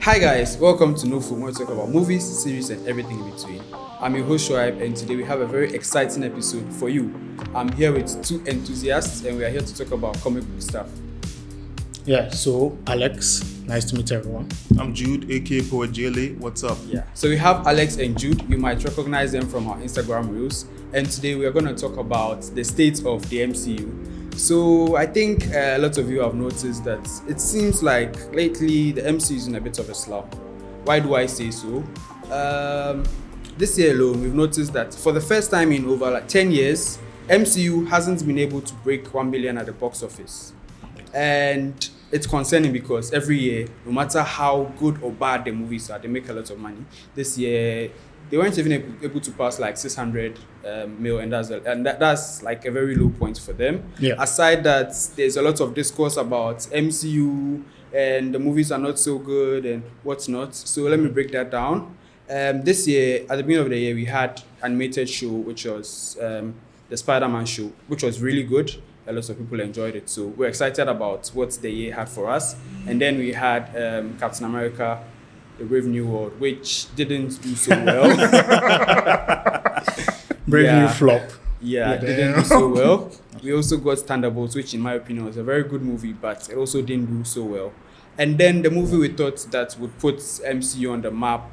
Hi guys, welcome to No Film, where we talk about movies, series, and everything in between. I'm your host Shoaib, and today we have a very exciting episode for you. I'm here with two enthusiasts, and we are here to talk about comic book stuff. Yeah, so Alex, nice to meet everyone. I'm Jude, aka Poet JLA. What's up? Yeah. So we have Alex and Jude. You might recognize them from our Instagram reels, and today we are going to talk about the state of the MCU. So I think a lot of you have noticed that it seems like lately the MCU is in a bit of a slump. Why do I say so? This year alone, we've noticed that for the first time in over 10 years, MCU hasn't been able to break 1 billion at the box office. And it's concerning because every year, no matter how good or bad the movies are, they make a lot of money. This year, they weren't even able to pass 600 mil, and that's like a very low point for them. Yeah. Aside that, there's a lot of discourse about MCU and the movies are not so good and what's not. So let me break that down. This year, at the beginning of the year, we had animated show, which was the Spider-Man show, which was really good. A lot of people enjoyed it. So we're excited about what the year had for us. And then we had Captain America, The Brave New World, which didn't do so well. Brave New flop. Yeah, didn't do so well. We also got Thunderbolts, which in my opinion was a very good movie, but it also didn't do so well. And then the movie we thought that would put MCU on the map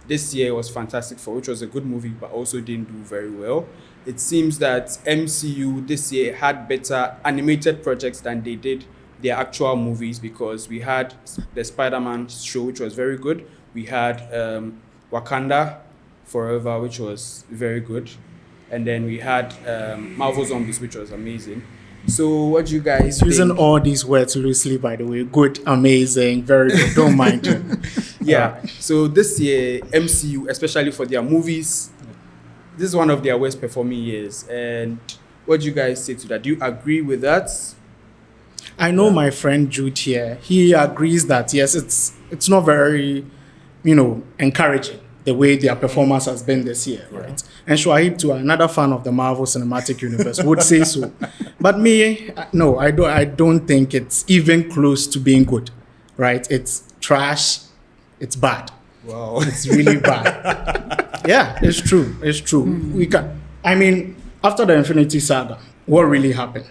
this year was Fantastic Four, which was a good movie, but also didn't do very well. It seems that MCU this year had better animated projects than they did their actual movies, because we had the Spider-Man show, which was very good. We had Wakanda Forever, which was very good. And then we had Marvel Zombies, which was amazing. So what do you guys Using think? all these words loosely, by the way. Good, amazing, very good. Don't mind it. Yeah. So this year, MCU, especially for their movies, this is one of their worst performing years. And what do you guys say to that? Do you agree with that? I know my friend Jude here. He agrees that yes, it's not very, encouraging the way their performance has been this year, right? And Shoaib, too, another fan of the Marvel Cinematic Universe, would say so. But me, no, I don't think it's even close to being good, right? It's trash. It's bad. Wow. It's really bad. Yeah, it's true. It's true. After the Infinity Saga, what really happened?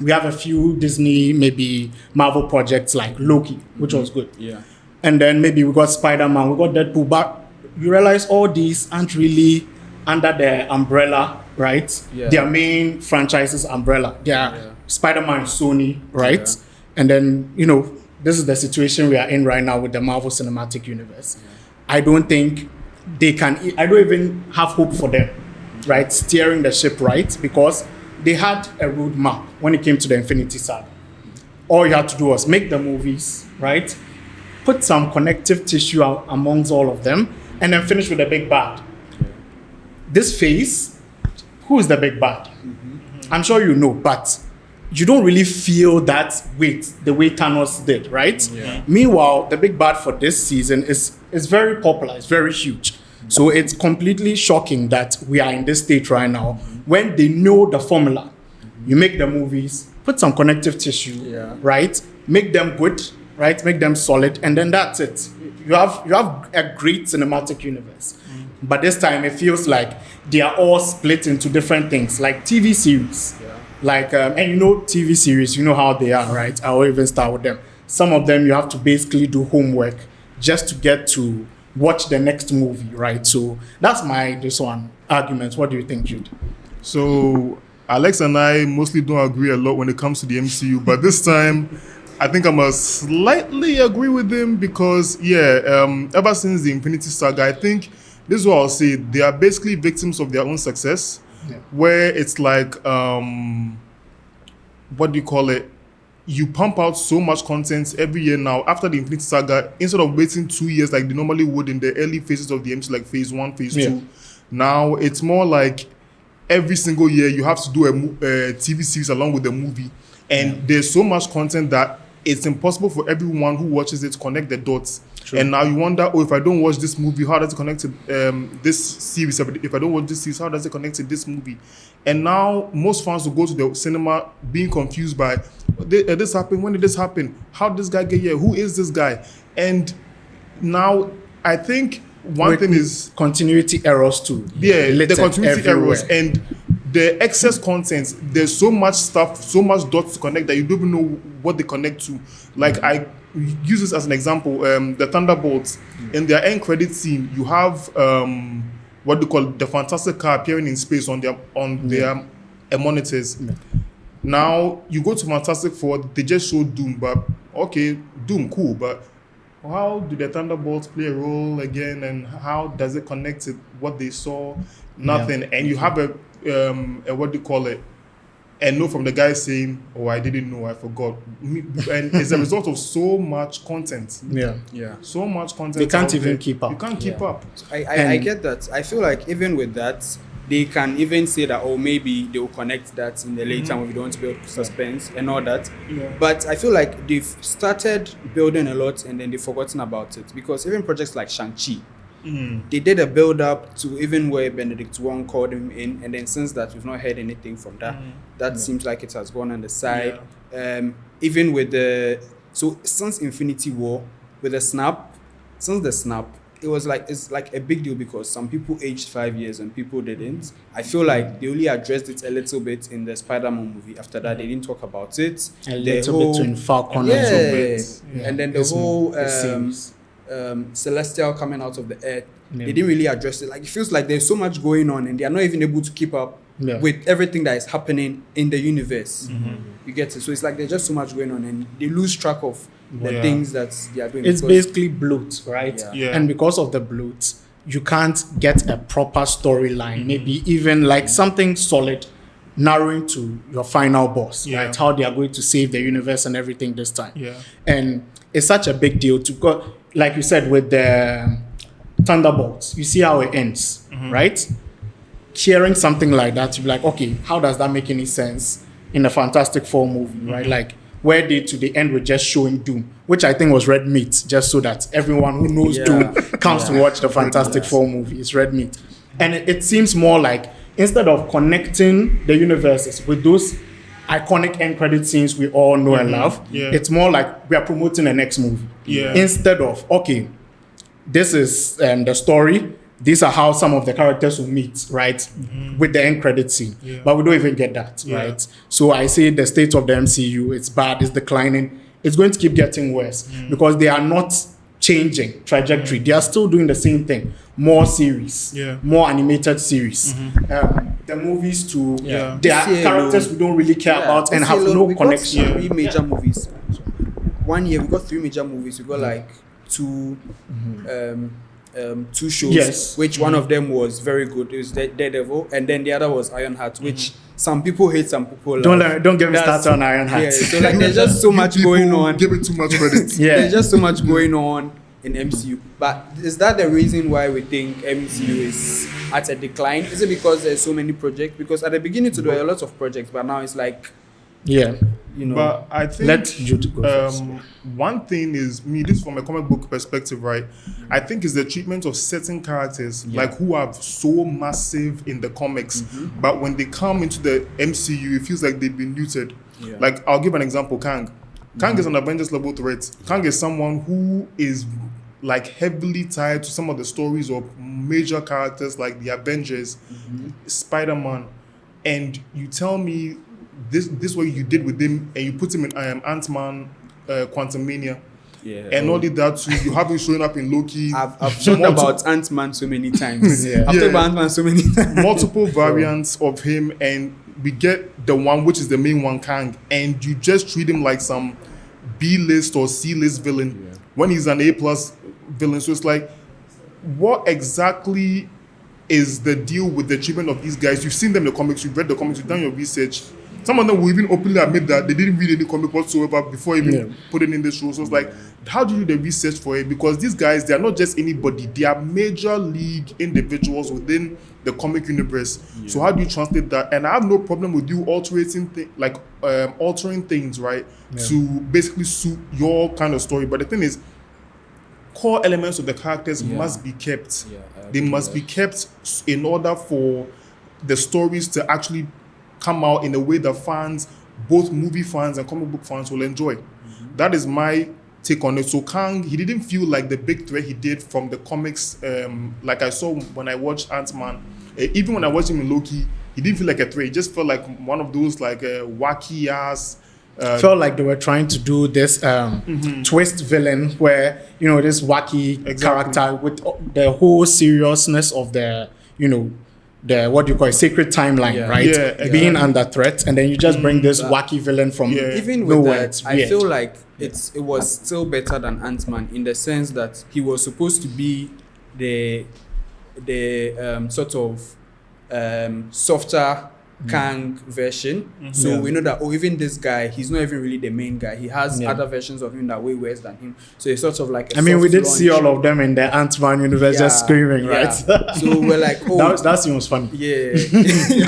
We have a few Disney, maybe Marvel projects like Loki, which was good. Yeah. And then maybe we got Spider-Man, we got Deadpool, but you realize all these aren't really under the umbrella, right? Yeah. Their main franchises umbrella. Spider-Man is Sony, right? Yeah. And then, this is the situation we are in right now with the Marvel Cinematic Universe. Yeah. I don't think they can, I don't even have hope for them, right? Steering the ship right, because they had a roadmap when it came to the Infinity Saga. All you had to do was make the movies, right? Put some connective tissue amongst all of them, and then finish with the big bad. This phase, who is the big bad? I'm sure you know, but you don't really feel that weight the way Thanos did, right? Yeah. Meanwhile, the big bad for this season is very popular, it's very huge. So it's completely shocking that we are in this state right now when they know the formula. You make the movies, put some connective tissue, right? Make them good, right? Make them solid, and then that's it. You have a great cinematic universe. But this time it feels like they are all split into different things, like TV series. And TV series, you know how they are, right? I'll even start with them. Some of them you have to basically do homework just to get to watch the next movie, right? So that's this one argument. What do you think, Jude? So Alex and I mostly don't agree a lot when it comes to the MCU, but this time I think I must slightly agree with him because, ever since the Infinity Saga, I think this is what I'll say. They are basically victims of their own success, where it's like, what do you call it? You pump out so much content every year now. After the Infinity Saga, instead of waiting 2 years like they normally would in the early phases of the MCU, like phase 1, phase 2, now it's more like every single year you have to do a TV series along with the movie. And there's so much content that it's impossible for everyone who watches it to connect the dots. True. And now you wonder, if I don't watch this movie, how does it connect to this series? If I don't watch this series, how does it connect to this movie? And now most fans will go to the cinema being confused by this happened. When did this happen? How did this guy get here? Who is this guy? And Now, I think one With thing is continuity errors too. the Littered continuity everywhere. errors and the excess content. There's so much stuff, so much dots to connect that you don't even know what they connect to. Like I use this as an example. The Thunderbolts in their end credit scene, you have what they call the Fantastic Car appearing in space on their monitors. Now you go to Fantastic Four, they just show Doom, but okay, Doom, cool, but how do the Thunderbolts play a role again, and how does it connect to what they saw? Nothing. And you have a what do you call it? A note from the guy saying, "Oh, I didn't know, I forgot." And it's a result of so much content. Yeah. So much content. They can't out even there. keep up. You can't keep Yeah. up. I And- get that. I feel like even with that, they can even say that, oh, maybe they will connect that in the later when we don't want to build suspense and all that. Yeah. But I feel like they've started building a lot and then they've forgotten about it, because even projects like Shang-Chi, they did a build up to even where Benedict Wong called him in, and then since that we've not heard anything from that. That seems like it has gone on the side. Even with since Infinity War, with the snap, it's like a big deal because some people aged 5 years and people didn't. I feel like they only addressed it a little bit in the Spider-Man movie. After that, they didn't talk about it. A The little bit between Falcon yeah, and Zoom. and then the It's whole the series. Celestial coming out of the earth, Yeah. they didn't really address it. Like, it feels like there's so much going on and they are not even able to keep up Yeah. with everything that is happening in the universe. You get it? So it's like there's just so much going on and they lose track of the Yeah. things that they are doing. It's because- basically bloat, right? Yeah. Yeah. And because of the bloat, you can't get a proper storyline, maybe even like something solid, narrowing to your final boss, Yeah. right? How they are going to save the universe and everything this time. Yeah. And it's such a big deal to go, like you said, with the Thunderbolts. You see how it ends, right? Hearing something like that, you'll be like, okay, how does that make any sense in a Fantastic Four movie, right? Like, where they to the end were just showing Doom, which I think was red meat, just so that everyone who knows Yeah. Doom comes to watch the Fantastic Four movie. It's red meat. And it seems more like, instead of connecting the universes with those iconic end credit scenes we all know and love, Yeah. it's more like we are promoting the next movie. Yeah. Instead of, okay, this is the story. These are how some of the characters will meet, right? With the end credit scene. Yeah. But we don't even get that, Yeah. right? So I say the state of the MCU, it's bad, it's declining. It's going to keep getting worse because they are not changing trajectory. They are still doing the same thing. More series, Yeah. more animated series. The movies to Yeah. they are This year characters alone- we don't really care about and this have year alone, no we got connection. 3 major movies. 1 year we got 3 major movies. We got like 2 2 shows, Yes. which one of them was very good. It was Daredevil, and then the other was Ironheart, which some people hate, some people love. Don't get me That's- started on Ironheart. Yeah, so like there's just so much People going on. Give it too much credit. Yeah. There's just so much going on in MCU. But is that the reason why we think MCU is at a decline? Is it because there's so many projects? Because at the beginning there were a lot of projects, but now it's like, Yeah. you know, But I think Let Jude go first. one thing is this from a comic book perspective, right? I think is the treatment of certain characters like who are so massive in the comics, but when they come into the MCU, it feels like they've been neutered. Yeah. Like I'll give an example: Kang. Kang is an Avengers level threat. Kang is someone who is like heavily tied to some of the stories of major characters like the Avengers, Spider-Man, and you tell me this what you did with him and you put him in Ant-Man, Quantumania, yeah. and only that too, you have him showing up in Loki. I've talked about Ant-Man so many times. Yeah. I've Yeah. talked about Ant-Man so many times. multiple variants of him, and we get the one which is the main one, Kang, and you just treat him like some B-list or C-list villain when he's an A+ villain. So it's like, what exactly is the deal with the treatment of these guys? You've seen them in the comics, you've read the comics, you've done your research. Some of them will even openly admit that they didn't read any comic whatsoever before even putting in the show. So it's like, how do you do the research for it? Because these guys, they are not just anybody. They are major league individuals within the comic universe. So how do you translate that? And I have no problem with you altering things, right, to basically suit your kind of story. But the thing is, core elements of the characters must be kept. They must be kept in order for the stories to actually come out in a way that fans, both movie fans and comic book fans, will enjoy. That is my take on it. So Kang, he didn't feel like the big threat he did from the comics. Like I saw when I watched Ant-Man, even when I watched him in Loki, he didn't feel like a threat. He just felt like one of those like wacky ass. Felt like they were trying to do this twist villain where, you know, this wacky character with the whole seriousness of the, you know, the what do you call it, sacred timeline, right? Yeah, exactly. Being under threat, and then you just bring this wacky villain from Even with nowhere. that, It's I weird. feel like it was still better than Ant-Man in the sense that he was supposed to be the sort of softer Kang version. So we know that even this guy, he's not even really the main guy. He has other versions of him that are way worse than him. So it's sort of like I mean, we soft did see launch. all of them in the Ant-Man universe just screaming, right? So we're like, oh, that seems funny. yeah.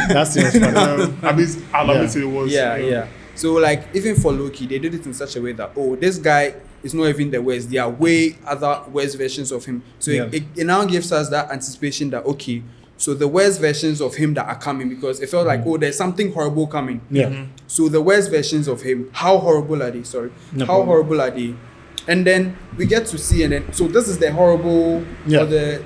That seems funny. I mean, I'll admit it was. Yeah. So like even for Loki, they did it in such a way that this guy is not even the worst. There are way other worse versions of him. So it now gives us that anticipation that okay, so the worst versions of him that are coming, because it felt like there's something horrible coming. Yeah. So the worst versions of him, how horrible are they? Horrible are they? And then we get to see, and then so this is the horrible, or the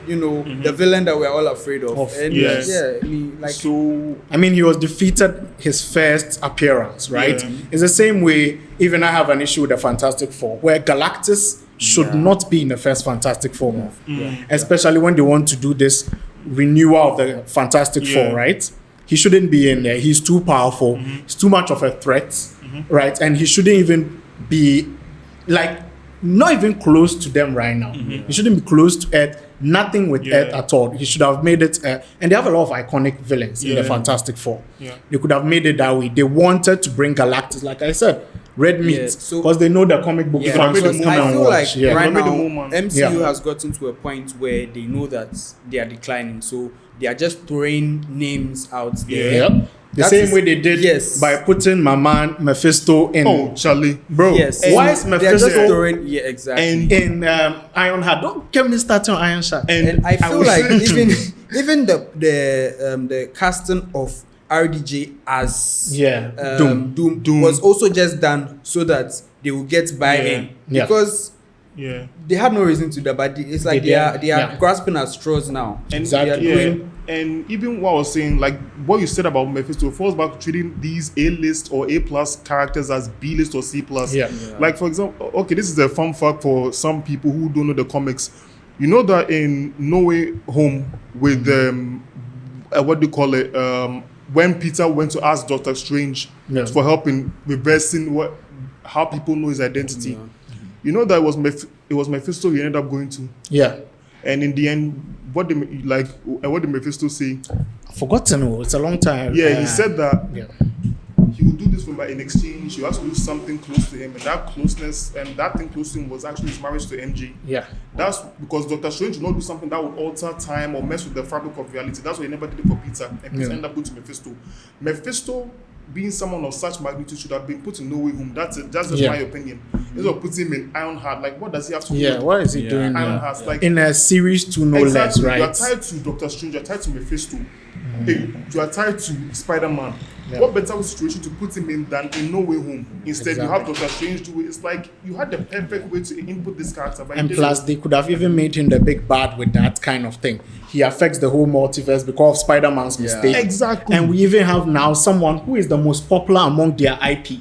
the villain that we're all afraid of. And I mean, like, So I mean, he was defeated his first appearance, right? Yeah. It's the same way, even I have an issue with the Fantastic Four, where Galactus should not be in the first Fantastic Four movie. Especially when they want to do this renewal of the Fantastic Four, right? He shouldn't be in there. He's too powerful. He's too much of a threat, right? And he shouldn't even be, like, not even close to them right now. He shouldn't be close to Earth. Nothing with Earth at all. He should have made it, and they have a lot of iconic villains in the Fantastic Four. They could have made it that way. They wanted to bring Galactus, like I said, red meat, because they know the comic book fans made just the come I and feel watch. like right Made the now moment. MCU has gotten to a point where they know that they are declining, so they are just throwing names out there. Yep. The That same is- way they did yes. by putting my man Mephisto in. Oh, Charlie. Bro, Yes. why is They're just Mephisto throwing, exactly. And in Ironheart? Don't get me started on Ironheart. And I feel was like saying even the casting of RDJ as Doom was also just done so that they will get buy-in Yeah. because yeah. they had no reason to do that, but it's like they are Yeah. grasping at straws now. And Exactly. They are yeah. doing- And even what I was saying, like what you said about Mephisto, falls back to treating these A-list or A+ characters as B-list or C+. Yeah. Like for example, okay, this is a fun fact for some people who don't know the comics. You know that in No Way Home with what do you call it? When Peter went to ask Doctor Strange for help in reversing how people know his identity. You know that it was Mephisto he ended up going to. Yeah. And in the end, what did Mephisto say? I've forgotten. It's a long time. Yeah, he said that Yeah. he would do this for in exchange. You have to do something close to him, and that closeness and that thing close to him was actually his marriage to MJ. Yeah. That's because Doctor Strange would not do something that would alter time or mess with the fabric of reality. That's why he never did it for Peter, and Peter ended up going to Mephisto. Mephisto, being someone of such magnitude, should have been put in No Way Home. That's just my opinion. Instead of putting him in Ironheart, like what does he have to do? Yeah. What is he doing now? Ironheart, like In a series to no less, exactly. right? You are tied to Doctor Strange, you are tied to Mephisto. Hey, you are tied to Spider-Man. What better situation to put him in than in No Way Home? Instead, you have Doctor Strange do it. It's like you had the perfect way to input this character. But And plus, they could have even made him the big bad with that kind of thing. He affects the whole multiverse because of Spider-Man's mistake. Exactly. And we even have now someone who is the most popular among their IP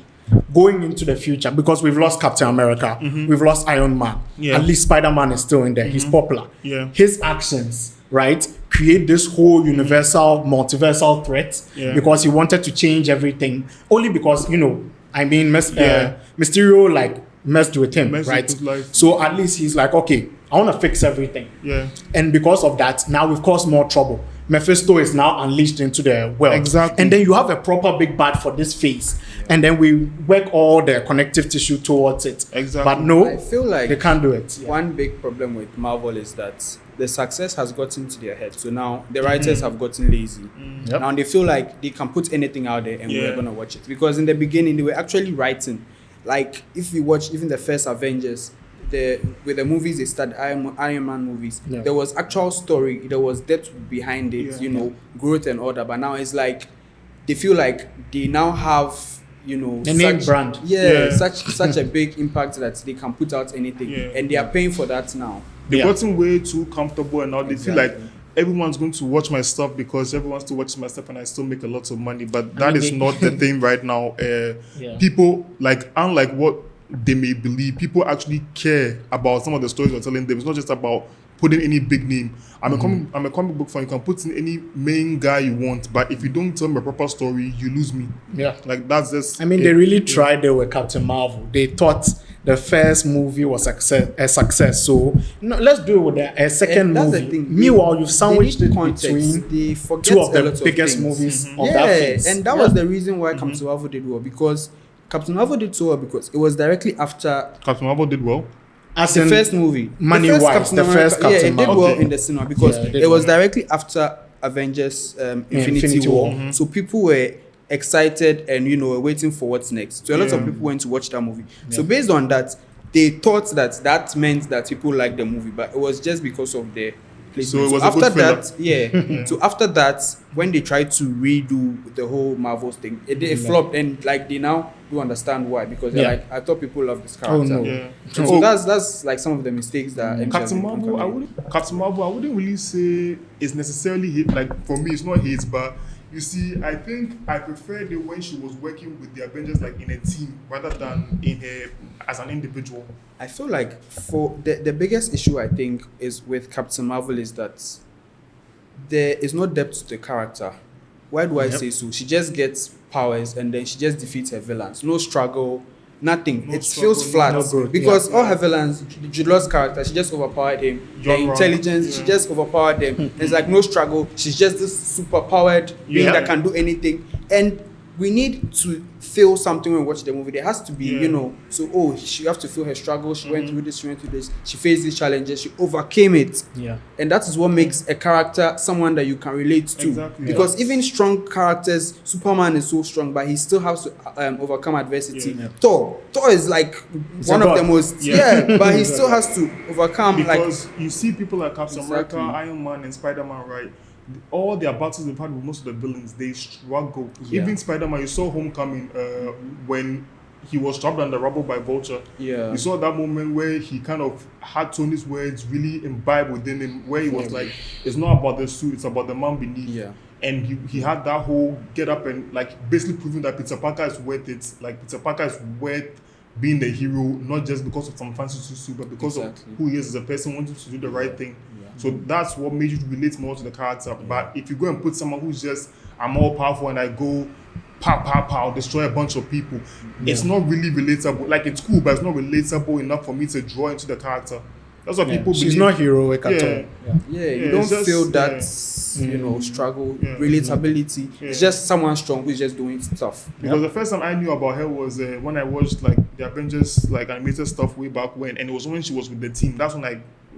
going into the future, because we've lost Captain America, we've lost Iron Man. Yeah. At least Spider-Man is still in there. He's popular. Yeah. His actions, right, create this whole universal, multiversal threat because he wanted to change everything. Only because, Mysterio, like, messed with him, Messed with right? his life. So at least he's like, okay, I want to fix everything. Yeah. And because of that, now we've caused more trouble. Mephisto is now unleashed into the world. Exactly. And then you have a proper big bad for this phase. And then we work all the connective tissue towards it. Exactly. But no, I feel like they can't do it. one big problem with Marvel is that the success has gotten to their head. So now the writers have gotten lazy. Yep. Now they feel like they can put anything out there and we're gonna watch it. Because in the beginning they were actually writing. Like if you watch even the first Avengers, with the movies they started, Iron Man movies, there was actual story, there was depth behind it, growth and all that. But now it's like they feel like they now have the name brand. such a big impact that they can put out anything, and they are paying for that now. They've gotten way too comfortable, and now they feel like Exactly. everyone's going to watch my stuff because everyone's to watch my stuff, and I still make a lot of money. But that is not the thing right now. People, like, unlike what they may believe, people actually care about some of the stories we're telling them. It's not just about putting any big name. I'm a comic book fan. You can put in any main guy you want, but if you don't tell me a proper story, you lose me. Yeah. Like, that's just. They really tried it with Captain Marvel. They thought the first movie was a success. So let's do it with a second And that's the movie. thing. Meanwhile, you've sandwiched They it need context. between They forget two of a the lot biggest things. movies of that phase. And that was the reason why Captain Marvel did well, because Captain Marvel did so well because it was directly after Captain Marvel did well. As the in first movie. money-wise, the first Captain it did Marvel. well Okay. in the cinema because Yeah, it did it was well. directly after Avengers Infinity Infinity War. War. So people were excited and were waiting for what's next. So a lot of people went to watch that movie. So based on that, they thought that meant that people liked the movie, but it was just because of the placement. So it was a after good filler. that, so after that, when they tried to redo the whole Marvel thing, it flopped, and like they now do understand why, because they're like, I thought people loved this character. no. Yeah. So that's like some of the mistakes that MCU has Captain been Marvel, committing. I wouldn't really say it's necessarily hate. Like, for me, it's not hate, but you see, I think I preferred it when she was working with the Avengers, like, in a team rather than in her as an individual. I feel like for the biggest issue I think is with Captain Marvel is that there is no depth to the character. Why do I say so? She just gets powers and then she just defeats her villains. No struggle, nothing. No it struggle, feels flat no growth. because all her villains, Jude Law's character, she just overpowered him. The John Ron, intelligence, she just overpowered them. There's like no struggle. She's just this super powered being Yeah. that can do anything. And we need to feel something when we watch the movie. There has to be, she have to feel her struggle. She went through this, she faced these challenges, she overcame it. Yeah. And that is what makes a character someone that you can relate to. Exactly. Because even strong characters, Superman is so strong, but he still has to overcome adversity. Yeah. Thor is like one a of the god. most, Yeah. but he still has to overcome Because you see people like Captain Exactly. America, Iron Man, and Spider-Man, right? All their battles they've had with most of the villains, they struggle. Yeah. Even Spider-Man, you saw Homecoming when he was trapped under rubble by Vulture. Yeah. You saw that moment where he kind of had Tony's words really imbibed within him, where he was like, it's not about the suit, it's about the man beneath. Yeah. And he had that whole get up and like basically proving that Peter Parker is worth it. Like, Peter Parker is worth being the hero, not just because of some fancy suit, but because Exactly. of who he is as a person, wanting to do the right thing. So that's what made you relate more to the character. But if you go and put someone who's just, I'm all powerful and I go pow, pow, pow, destroy a bunch of people, it's not really relatable. Like, it's cool, but it's not relatable enough for me to draw into the character. That's what people believe. She's not heroic at Yeah. all. Yeah, you Yeah, don't it's just- feel that, yeah. struggle, Yeah. relatability. Yeah. It's just someone strong who's just doing stuff. Because the first time I knew about her was when I watched like the Avengers like animated stuff way back when, and it was when she was with the team. That's when I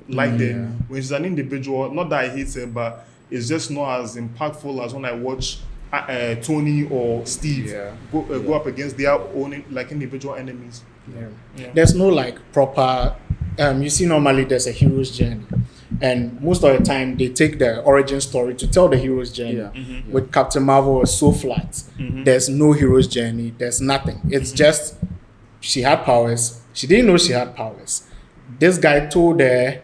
liked her. When she's an individual, not that I hate her, but it's just not as impactful as when I watch Tony or Steve go up against their own like individual enemies. Yeah. There's no like proper you see normally there's a hero's journey, and most of the time they take the origin story to tell the hero's journey. Yeah. With Captain Marvel, it's so flat. There's no hero's journey, there's nothing. It's just she had powers, she didn't know she had powers. This guy told her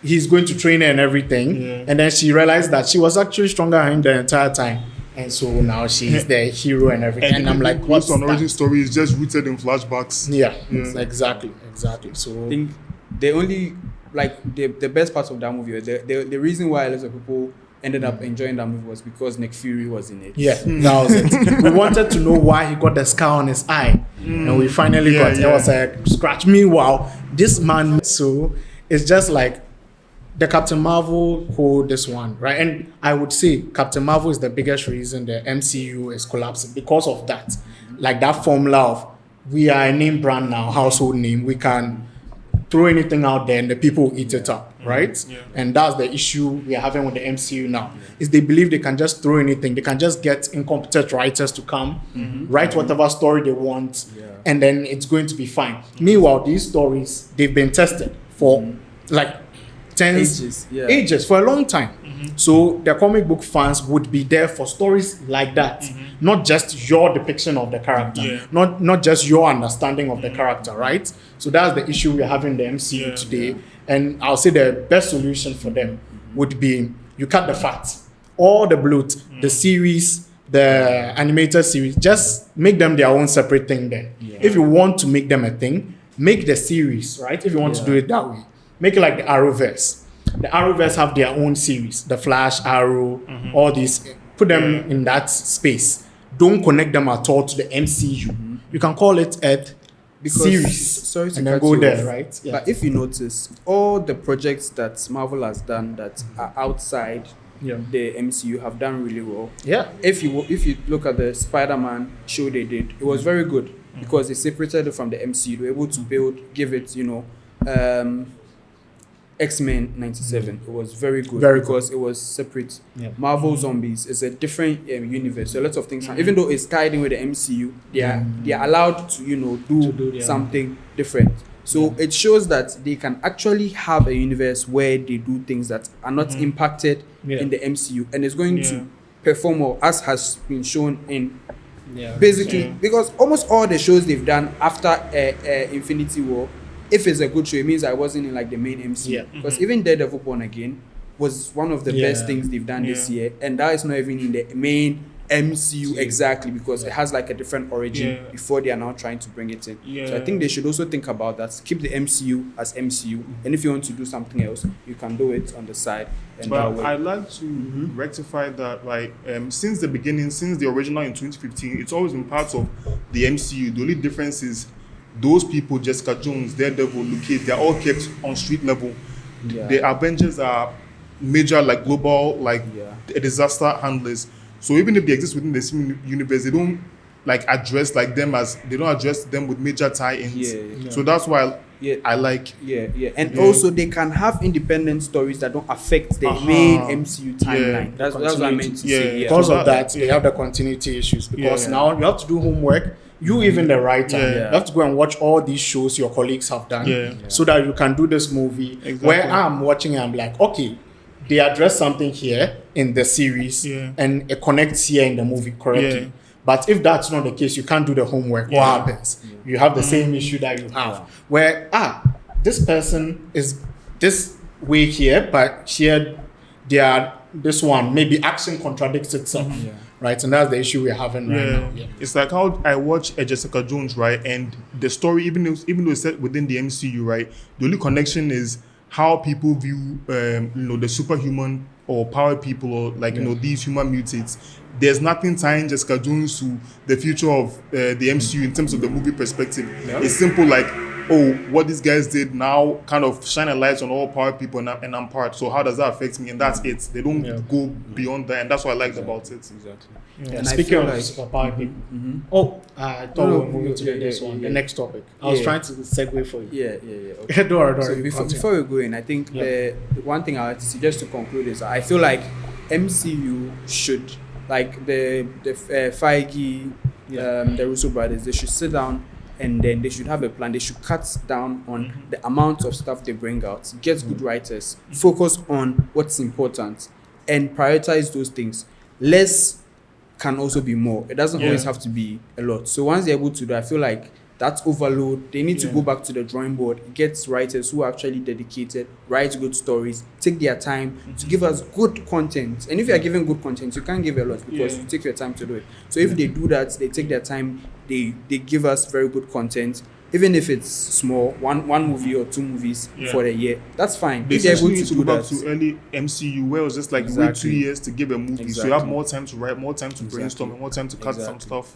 he's going to train her and everything, and then she realized that she was actually stronger than him the entire time. And so now she's the hero and everything. And I'm like, what's an origin that? story is just rooted in flashbacks. Yeah, exactly. So I think the only the best part of that movie, the reason why a lot of people ended up enjoying that movie was because Nick Fury was in it. yeah, that was it. We wanted to know why he got the scar on his eye, and we finally got it. It was a scratch. Meanwhile, this man, so it's just like the Captain Marvel hold this one, right? And I would say Captain Marvel is the biggest reason the MCU is collapsing because of that. Like that formula of we are a name brand now, household name. We can throw anything out there and the people will eat it up, right? Yeah. And that's the issue we are having with the MCU now. Is they believe they can just throw anything. They can just get incompetent writers to come, write whatever story they want, and then it's going to be fine. Meanwhile, these stories, they've been tested for like tens, yeah. ages for a long time. So the comic book fans would be there for stories like that, not just your depiction of the character, not just your understanding of the character, right? So that's the issue we're having in the MCU today. And I'll say the best solution for them would be you cut the fat, all the bloat, the series, the animated series, just make them their own separate thing then. If you want to make them a thing, make the series, right? If you want to do it that way, make it like the Arrowverse. The Arrowverse have their own series, the Flash, Arrow, all these. Put them in that space. Don't connect them at all to the MCU. You can call it a series, sorry to and then cut go you there, off, right? Yeah. But if you notice, all the projects that Marvel has done that are outside the MCU have done really well. Yeah. If you look at the Spider-Man show they did, it was very good because they separated it from the MCU. They were able to give it, X-Men 97. It was very good because it was separate. Yeah. Marvel Zombies is a different universe. So a lot of things, even though it's tied in with the MCU, they are allowed to do something different. So it shows that they can actually have a universe where they do things that are not impacted in the MCU, and it's going to perform well, as has been shown in basically because almost all the shows they've done after Infinity War, if it's a good show, it means I wasn't in like the main MCU. Because even Daredevil Born Again was one of the best things they've done this year, and that is not even in the main MCU exactly because it has like a different origin before they are now trying to bring it in. So I think they should also think about that. Keep the MCU as MCU, and if you want to do something else, you can do it on the side. And but I'd like to rectify that. Like since the beginning, since the original in 2015, it's always been part of the MCU. The only difference is those people, Jessica Jones, Daredevil, Luke Cage, they're all kept on street level. The Avengers are major, like global, like disaster handlers. So even if they exist within the same universe, they don't address them with major tie-ins. So that's why I like. And also they can have independent stories that don't affect the main MCU timeline. That's what I meant to say. Because of that, they have the continuity issues. Because now you have to do homework. You, even the writer, you have to go and watch all these shows your colleagues have done, so that you can do this movie. Where I'm watching, I'm like, okay, they address something here in the series, and it connects here in the movie correctly. But if that's not the case, you can't do the homework. What happens? You have the same issue that you have, where this person is this way here, but here they are this one. Maybe action contradicts itself. Right, and that's the issue we're having right now. It's like how I watch Jessica Jones, right, and the story, even though it's set within the MCU, right, the only connection is how people view, the superhuman or power people, or these human mutants. There's nothing tying Jessica Jones to the future of the MCU in terms of the movie perspective. It's simple, like, what these guys did now kind of shine a light on all power people, and I'm part. So how does that affect me? And that's it. They don't go beyond that, and that's what I liked about it. Exactly. And speaking of superpower people, I thought we were moving to the next one, the next topic. I was trying to segue for you. Okay. Don't worry. So before we go in, I think the one thing I suggest to conclude is I feel like MCU should, like the Feige, the Russo brothers, they should sit down and then they should have a plan. They should cut down on the amount of stuff they bring out, get good writers, focus on what's important, and prioritize those things. Less can also be more. It doesn't always have to be a lot. So once they're able to do, I feel like that's overload. They need to go back to the drawing board, get writers who are actually dedicated, write good stories, take their time to give us good content. And if you are giving good content, you can't give a lot because you take your time to do it. So if they do that, they take their time, they give us very good content, even if it's small, one movie or two movies for the year, that's fine. They need to go back to early MCU where it was just like wait 2 years to give a movie, so you have more time to write, more time to brainstorm, and more time to cut some stuff.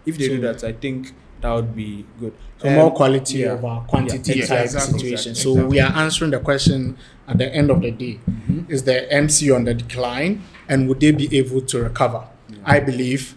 If they do that, I think that would be good. So more quality over quantity type situation. So we are answering the question at the end of the day: is the MCU on the decline, and would they be able to recover? I believe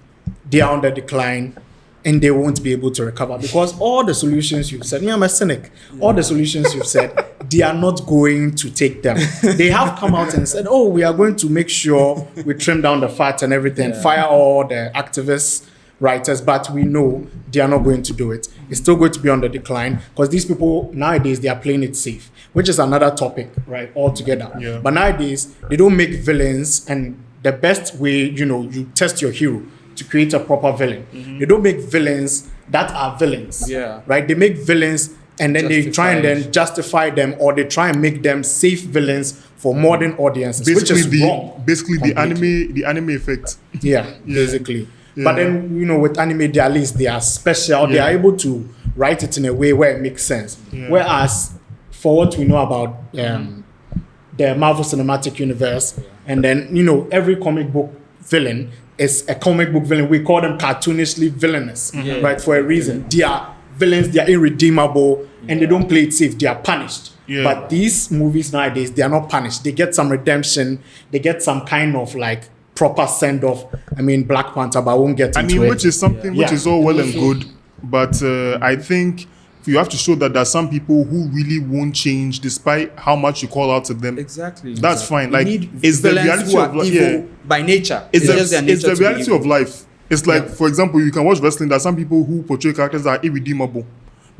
they are on the decline, and they won't be able to recover because all the solutions you've said, I'm a cynic, all the solutions you've said, they are not going to take them. They have come out and said, we are going to make sure we trim down the fat and everything, fire all the activists, writers, but we know they are not going to do it. It's still going to be on the decline because these people nowadays, they are playing it safe, which is another topic, right, altogether. Yeah. But nowadays, they don't make villains, and the best way, you test your hero to create a proper villain. They don't make villains that are villains, Yeah. right? They make villains and then they try and then justify them, or they try and make them safe villains for modern audiences, which is wrong. Basically, completely. the anime effect. Yeah, basically. Yeah. But then, with anime, they at least they are special. They Yeah. are able to write it in a way where it makes sense. Yeah. Whereas, for what we know about the Marvel Cinematic Universe, and then, every comic book villain is a comic book villain. We call them cartoonishly villainous, right? For a reason. They are villains, they are irredeemable, and they don't play it safe. They are punished. Yeah. But these movies nowadays, they are not punished. They get some redemption. They get some kind of like proper send off. I mean, Black Panther, but I won't get into it. Which is something which is all well and good, but I think you have to show that there are some people who really won't change despite how much you call out to them. Exactly. That's fine. We Like, need it's the villains reality who are of life. evil Yeah. by nature. It's just their nature the to be reality evil. of life. It's like, for example, you can watch wrestling. There are some people who portray characters that are irredeemable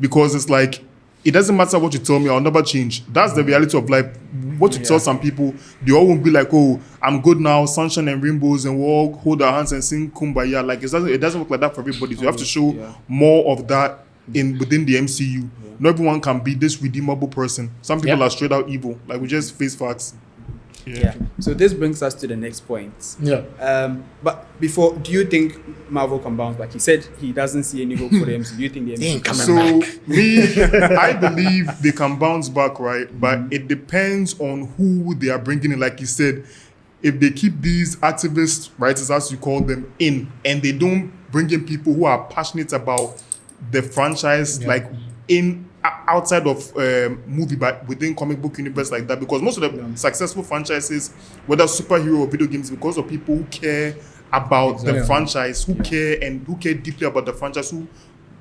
because it's like, it doesn't matter what you tell me, I'll never change. That's the reality of life. What you tell some people, they all won't be like, oh, I'm good now, sunshine and rainbows, and we'll all hold our hands and sing Kumbaya. Like, it doesn't work like that for everybody. So you have to show more of that within the MCU. Not everyone can be this redeemable person. Some people are straight out evil. Like, we just face facts. Yeah. So this brings us to the next point. Yeah. But before, do you think Marvel can bounce back? He said he doesn't see any hope for the MCU. Do you think the MCU can coming So I believe they can bounce back, right? But it depends on who they are bringing in. Like you said, if they keep these activist writers, as you call them, in, and they don't bring in people who are passionate about the franchise, like outside of movie, but within comic book universe like that, because most of the successful franchises, whether superhero or video games, because of people who care about the franchise, who care deeply about the franchise, who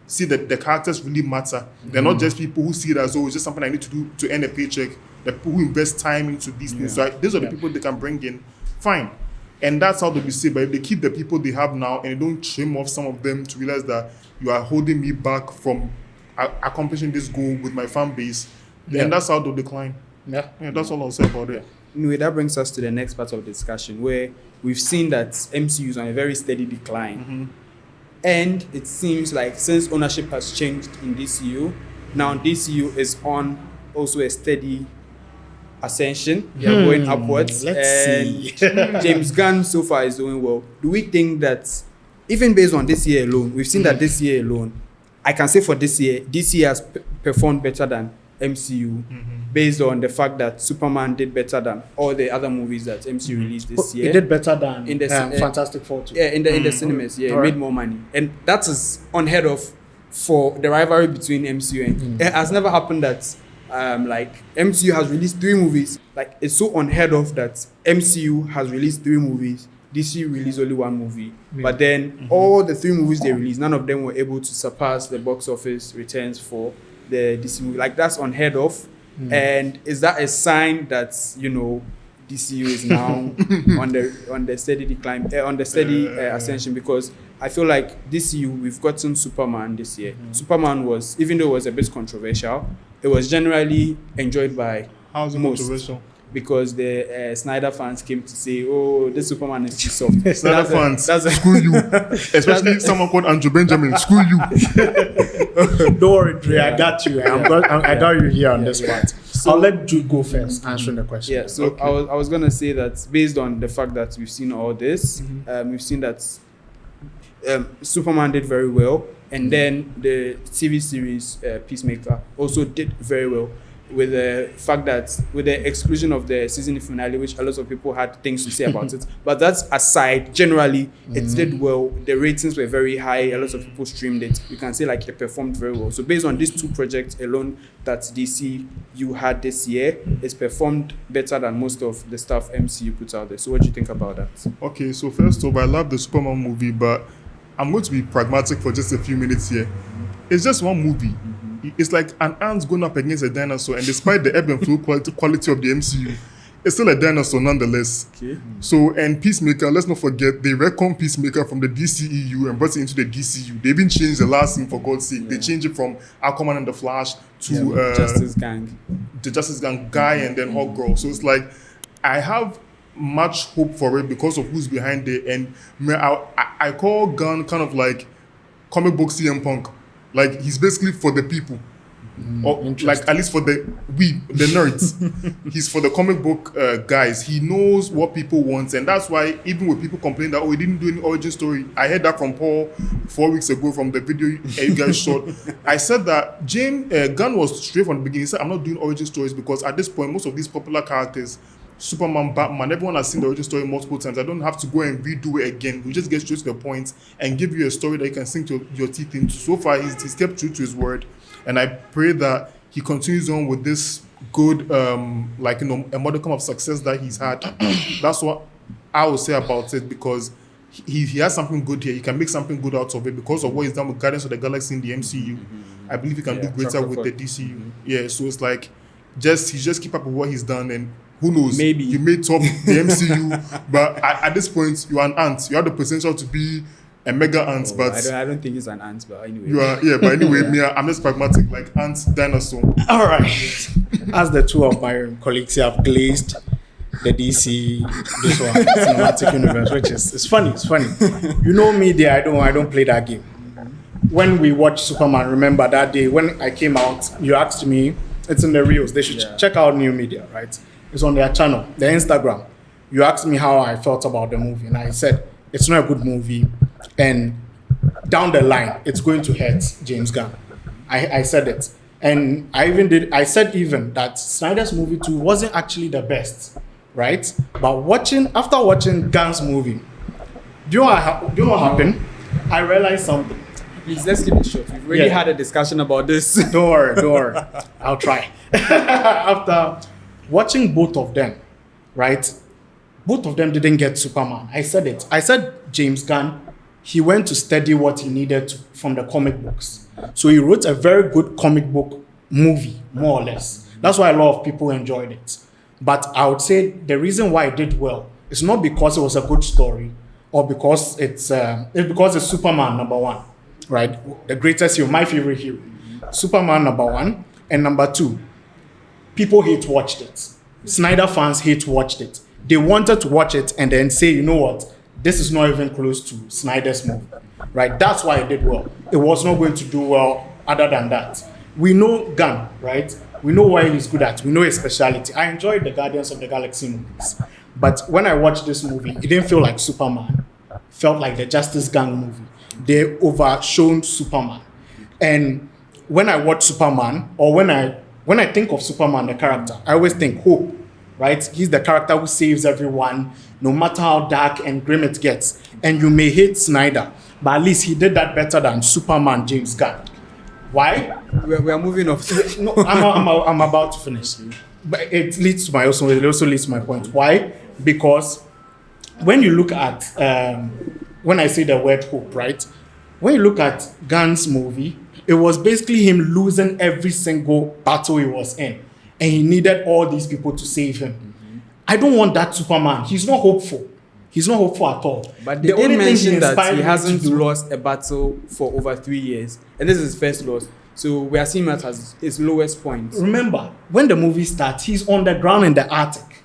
see that the characters really matter. They're not just people who see it as, oh, it's just something I need to do to earn a paycheck. The people who invest time into these things. So these are the people they can bring in. Fine. And that's how they'll be saved. But if they keep the people they have now and they don't trim off some of them to realize that you are holding me back from accomplishing this goal with my fan base, then that's how they'll decline. Yeah, that's all I'll say about it. Anyway, that brings us to the next part of the discussion, where we've seen that MCU is on a very steady decline. And it seems like since ownership has changed in DCU, now DCU is on also a steady ascension. They are going upwards. Let's see. James Gunn so far is doing well. Do we think that, even based on this year alone, we've seen that this year alone, I can say for this year, DC has performed better than MCU, based on the fact that Superman did better than all the other movies that MCU released this year. It did better than in the Fantastic Four too. Yeah, in the cinemas. Yeah, it made more money, and that is unheard of for the rivalry between MCU and it has never happened that like MCU has released 3 movies. Like, it's so unheard of that MCU has released 3 movies. DC released only 1 movie, but then all the 3 movies they released, none of them were able to surpass the box office returns for the DC movie. Like, that's unheard of. And is that a sign that, you know, DCU is now on the steady decline, on the steady ascension? Because I feel like DCU, we've gotten Superman this year. Superman was, even though it was a bit controversial, it was generally enjoyed by How's it most. controversial? Because the Snyder fans came to say, oh, this Superman is too soft. Snyder fans, screw you. Especially someone called Andrew Benjamin, screw you. Don't worry, Dre, I got you. I got you here on this part. So I'll let Jude go first answering the question. Yeah, so I was going to say that based on the fact that we've seen all this, we've seen that Superman did very well, and then the TV series Peacemaker also did very well, with the fact that with the exclusion of the season finale, which a lot of people had things to say about it. But that's aside, generally, it did well. The ratings were very high. A lot of people streamed it. You can say like it performed very well. So based on these 2 projects alone that DCU had this year, it's performed better than most of the stuff MCU puts out there. So what do you think about that? Okay, so first off, I love the Superman movie, but I'm going to be pragmatic for just a few minutes here. It's just one movie. It's like an ant going up against a dinosaur, and despite the ebb and flow quality of the MCU, it's still a dinosaur nonetheless. Okay. So, and Peacemaker, let's not forget, they retconned Peacemaker from the DCEU and brought it into the DCU. They even changed the last scene, for God's sake. They changed it from Aquaman and the Flash to Justice Gang. the Justice Gang guy and then Hawk Girl. So it's like, I have much hope for it because of who's behind it. And I call Gunn kind of like comic book CM Punk. Like, he's basically for the people. Or like at least for the nerds. He's for the comic book guys. He knows what people want, and that's why even when people complain that he didn't do any origin story, I heard that from Paul 4 weeks ago from the video you guys shot. I said that Gunn was straight from the beginning. He said, I'm not doing origin stories because at this point most of these popular characters, Superman, Batman, everyone has seen the origin story multiple times. I don't have to go and redo it again. We just get straight to the point and give you a story that you can sink your teeth into. So far, he's kept true to his word. And I pray that he continues on with this good, a modicum of success that he's had. That's what I would say about it, because he has something good here. He can make something good out of it because of what he's done with Guardians of the Galaxy in the MCU. I believe he can do greater with the DCU. Yeah, so it's like, he just keep up with what he's done, and who knows? Maybe you may top the MCU, but at this point, you are an ant. You have the potential to be a mega ant, but I don't think he's an ant, but anyway. You are, but anyway, I'm just pragmatic, like ant dinosaur. All right. As the two of my colleagues here have glazed the DC, this one, cinematic universe, which is it's funny. You know me, there. I don't play that game. When we watched Superman, remember that day when I came out, you asked me, it's in the reels. They should check out New Media, right? It's on their channel, their Instagram. You asked me how I felt about the movie, and I said it's not a good movie. And down the line, it's going to hurt James Gunn. I said it. And I said that Snyder's movie 2 wasn't actually the best, right? But after watching Gunn's movie, do you know what happened? I realized something. Please, let's keep it short. We've already had a discussion about this. Don't worry. I'll try. After watching both of them, right? Both of them didn't get Superman. I said it. I said James Gunn, he went to study what he needed from the comic books. So he wrote a very good comic book movie, more or less. That's why a lot of people enjoyed it. But I would say the reason why it did well is not because it was a good story or because it's Superman number one, right? The greatest hero, my favorite hero. Superman number one. And number two, people hate watched it. Snyder fans hate watched it. They wanted to watch it and then say, you know what? This is not even close to Snyder's movie, right? That's why it did well. It was not going to do well other than that. We know Gunn, right? We know what he's good at. We know his specialty. I enjoyed the Guardians of the Galaxy movies. But when I watched this movie, it didn't feel like Superman. It felt like the Justice Gang movie. They overshone Superman. And when I watch Superman, or when I think of Superman, the character, I always think hope, right? He's the character who saves everyone, no matter how dark and grim it gets. And you may hate Snyder, but at least he did that better than Superman James Gunn. Why? We are moving off. No, I'm about to finish. But it also leads to my point. Why? Because when you look at, when I say the word hope, right? When you look at Gunn's movie, it was basically him losing every single battle he was in. And he needed all these people to save him. I don't want that Superman. He's not hopeful. He's not hopeful at all. But they did mention that he hasn't lost a battle for over 3 years. And this is his first loss. So we are seeing that as his lowest point. Remember, when the movie starts, he's on the ground in the Arctic.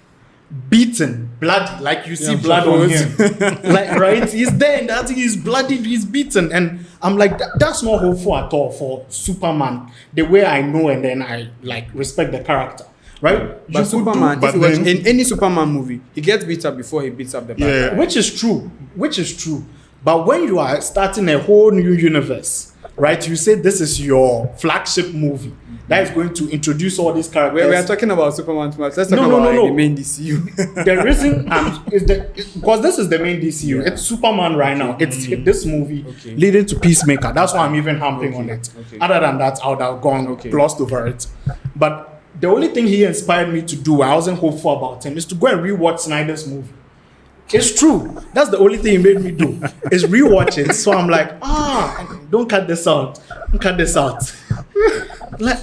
Beaten, bloody, like you see blood on him. Like, right? He's there in the Arctic, he's bloody, he's beaten. And I'm like, that's not hopeful at all for Superman. The way I know and then I respect the character. Right? But Superman, if you watch in any Superman movie, he gets beat up before he beats up the bad guy. Which is true. But when you are starting a whole new universe, right? You say this is your flagship movie that is going to introduce all these characters. We are talking about Superman too much. Let's talk about the main DCU. The reason is because this is the main DCU. Yeah. It's Superman right now. It's this movie leading to Peacemaker. That's why I'm even hamping on it. Other than that, I would have gone glossed over it. But the only thing he inspired me to do, I wasn't hopeful about him, is to go and rewatch Snyder's movie. It's true. That's the only thing he made me do, is rewatch it. So I'm like, don't cut this out. Don't cut this out. Like,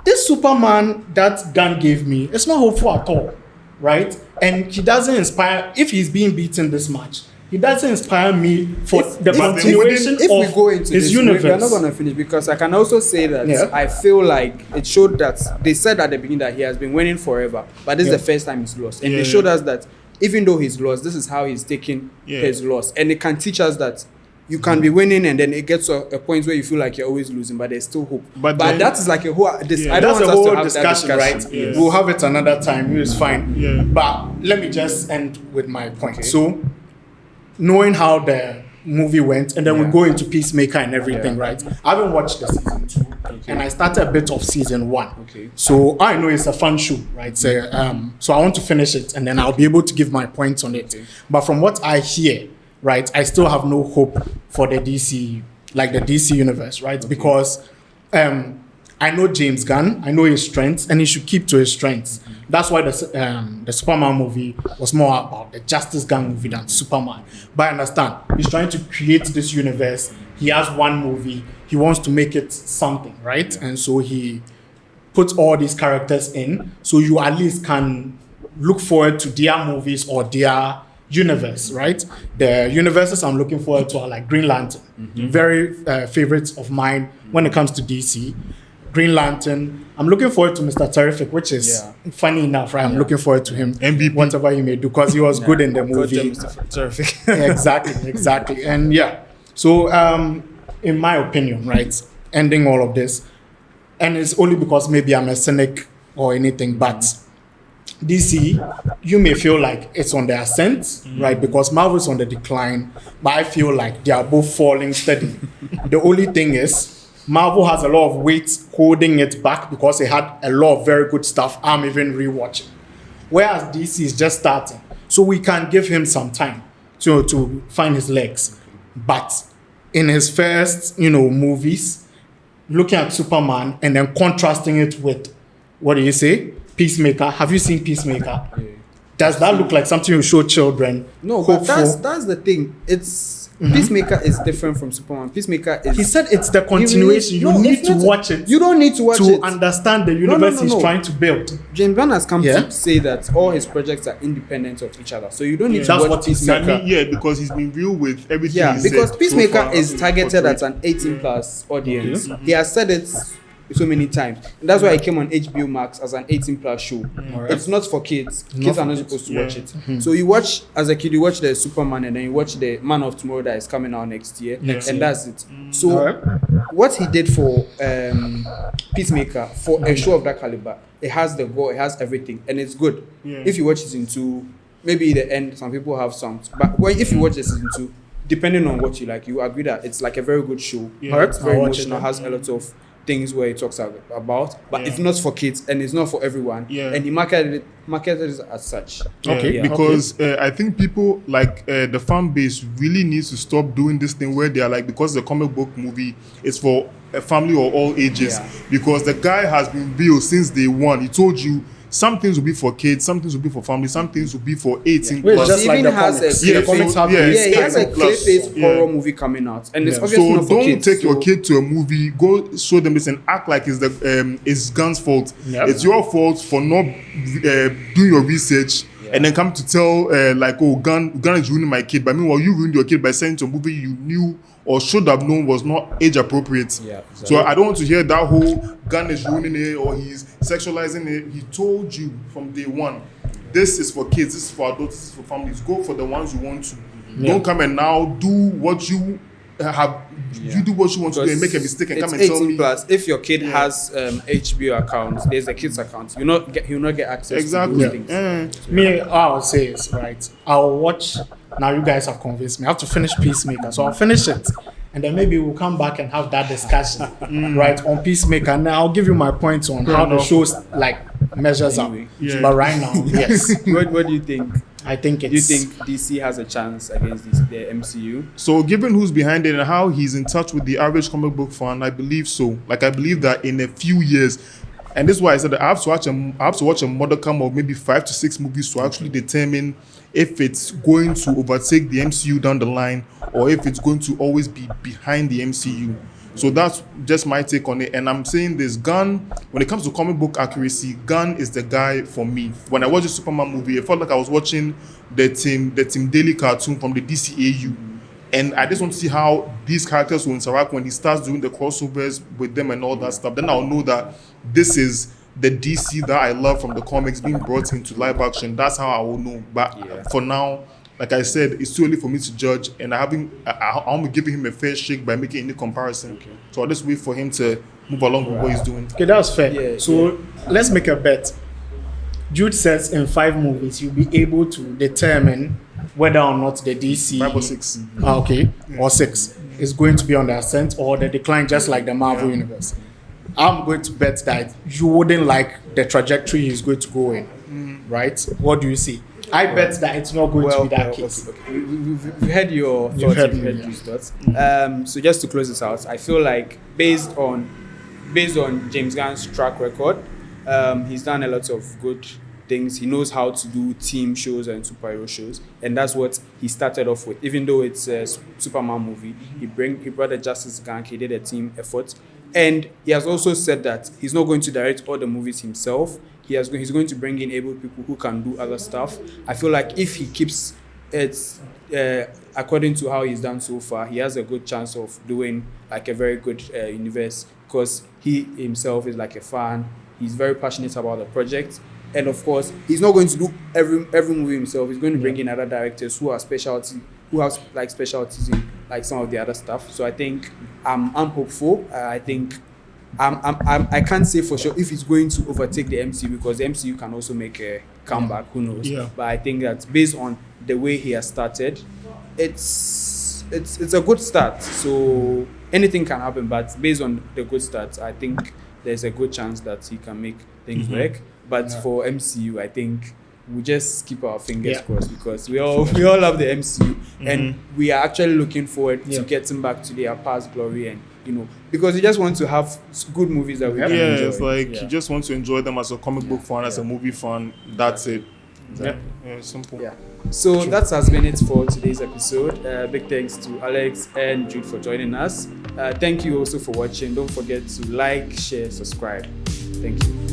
this Superman that Gunn gave me, it's not hopeful at all. right? And he doesn't inspire. If he's being beaten this much, he doesn't inspire me for the continuation if we of go into his this, universe. we're not going to finish because I can also say that Yeah. I feel like it showed that they said at the beginning that he has been winning forever, but this is Yeah. the first time he's lost, and Yeah. they showed us that even though he's lost, this is how he's taking Yeah. his loss, and it can teach us that you can be winning and then it gets to a point where you feel like you're always losing, but there's still hope. But But then- that is like a whole. This, Yeah. I don't That's a want us whole to have discussion, that right? discussion. Yes. We'll have it another time. It's fine. Yeah. But let me just end with my point. Okay. So, knowing how the movie went, and then we Yeah. go into Peacemaker and everything, Yeah. right? I haven't watched the season 2, and I started a bit of season 1. Okay. So I know it's a fun show, right? So I want to finish it, and then I'll be able to give my points on it. Okay. But from what I hear, right, I still have no hope for the DC, like the DC universe, right? Because I know James Gunn, I know his strengths, and he should keep to his strengths. That's why the Superman movie was more about the Justice Gunn movie than Superman. But I understand he's trying to create this universe. He has one movie, he wants to make it something, right? And so he puts all these characters in, so you at least can look forward to their movies or their universe, right? The universes I'm looking forward to are like Green Lantern, very favorites of mine when it comes to DC. Green Lantern. I'm looking forward to Mr. Terrific, which is funny enough, right? I'm looking forward to him, MVP. whatever he may do, because he was good in the movie. Terrific. Exactly. And yeah, so in my opinion, right, ending all of this, and it's only because maybe I'm a cynic or anything, but DC, you may feel like it's on the ascent, right, because Marvel's on the decline, but I feel like they are both falling steady. The only thing is, Marvel has a lot of weight holding it back because it had a lot of very good stuff I'm even rewatching. Whereas DC is just starting. So we can give him some time to find his legs. But in his first, movies, looking at Superman and then contrasting it with, what do you say? Peacemaker. Have you seen Peacemaker? Yeah. Does that look like something you show children? No, but hopeful? that's the thing. It's Peacemaker is different from Superman. Peacemaker is. He said it's the continuation. You need it's to not- watch it You don't need to watch to it. understand the universe he's no. trying to build. James Gunn has come Yeah. to say that all his projects are independent of each other, so you don't need to That's watch what he said. Peacemaker. Yeah, because he's been real with everything. Yeah, he because said Peacemaker so far. is targeted at an 18 plus audience. He has said it so many times. And that's why it came on HBO Max as an 18 plus show. It's not for kids. Kids are not supposed to watch it. So you watch, as a kid, you watch the Superman and then you watch the Man of Tomorrow that is coming out next year. And that's it. So what he did for Peacemaker, for a show of that caliber, it has the gore, it has everything, and it's good. If you watch season 2, maybe the end, some people have songs. But if you watch the season 2, depending on what you like, you agree that it's like a very good show. It's very I'll watch it emotional, has a lot of things where it talks about, but Yeah. it's not for kids and it's not for everyone. And he marketed it as such. Okay. Because I think people like the fan base really needs to stop doing this thing where they are like, because the comic book movie is for a family or all ages. Yeah. Because the guy has been real since day one. He told you some things will be for kids, some things will be for family, some things will be for 18 Wait, plus. just He like even the has comics. a Yeah, Clayface- comics have yeah, this he has a 18 plus. Clayface Yeah. horror movie coming out, and it's Yeah. obviously So not for don't kids. take your so- kid to a movie. Go show them this and act like it's Gun's fault. Yep. It's your fault for not doing your research and then come to tell Gun is ruining my kid. But meanwhile, you ruined your kid by sending to a movie you knew or should have known was not age appropriate. Yeah, So I don't want to hear that whole Gun is ruining it or he's sexualizing it. He told you from day one, this is for kids, this is for adults, this is for families. Go for the ones you want to. Don't come and now do what you have. You do what you want to do and make a mistake and it's come and tell 18 me. plus. If your kid has HBO account, there's a kid's account. He'll not get access Exactly. to those things. Me, all I'll say is, right, I'll watch. Now you guys have convinced me. I have to finish Peacemaker, so I'll finish it. And then maybe we'll come back and have that discussion, right, on Peacemaker. And then I'll give you my points on how the enough. show's measures Anyway. up. Yeah. But right now, yes, What do you think? I think Do you it's. think DC has a chance against the MCU? So, given who's behind it and how he's in touch with the average comic book fan, I believe so. Like, I believe that in a few years, and this is why I said that I have to watch a modicum of maybe 5 to 6 movies to actually determine if it's going to overtake the MCU down the line or if it's going to always be behind the MCU. So that's just my take on it. And I'm saying this, Gunn, when it comes to comic book accuracy, Gunn is the guy for me. When I watched the Superman movie, it felt like I was watching the Tim Daly cartoon from the DCAU. And I just want to see how these characters will interact when he starts doing the crossovers with them and all that stuff. Then I'll know that this is the DC that I love from the comics being brought into live action. That's how I will know. But for now, like I said, it's too early for me to judge, and I'm giving him a fair shake by making any comparison. Okay. So I'll just wait for him to move along with what he's doing. Okay, that's fair. Let's make a bet. Jude says in 5 movies you'll be able to determine whether or not the DC 5 or 6. Or 6 is going to be on the ascent or the decline, just like the Marvel universe. I'm going to bet that you wouldn't like the trajectory he's going to go in, right? What do you see? I bet that it's not going to be that case. Okay. We've heard your thoughts. We've heard your thoughts. So just to close this out, I feel like based on James Gunn's track record, he's done a lot of good things. He knows how to do team shows and superhero shows, and that's what he started off with. Even though it's a Superman movie, he brought the Justice Gang. He did a team effort, and he has also said that he's not going to direct all the movies himself. He's going to bring in able people who can do other stuff. I feel like if he keeps it according to how he's done so far, he has a good chance of doing like a very good universe, because he himself is like a fan. He's very passionate about the project. And of course, he's not going to do every movie himself. He's going to bring in other directors who have specialties in like some of the other stuff. So I think I'm hopeful. I think I can't say for sure if it's going to overtake the MCU, because the MCU can also make a comeback. Who knows? Yeah. But I think that based on the way he has started, it's a good start. So anything can happen, but based on the good start, I think there's a good chance that he can make things work. But for MCU, I think we just keep our fingers crossed, because we all love the MCU, and we are actually looking forward to getting back to their past glory, and because we just want to have good movies that we can enjoy. It's like you just want to enjoy them as a comic book fan, as a movie fan. That's it. Simple. Yeah. So that has been it for today's episode. Big thanks to Alex and Jude for joining us. Thank you also for watching. Don't forget to like, share, subscribe. Thank you.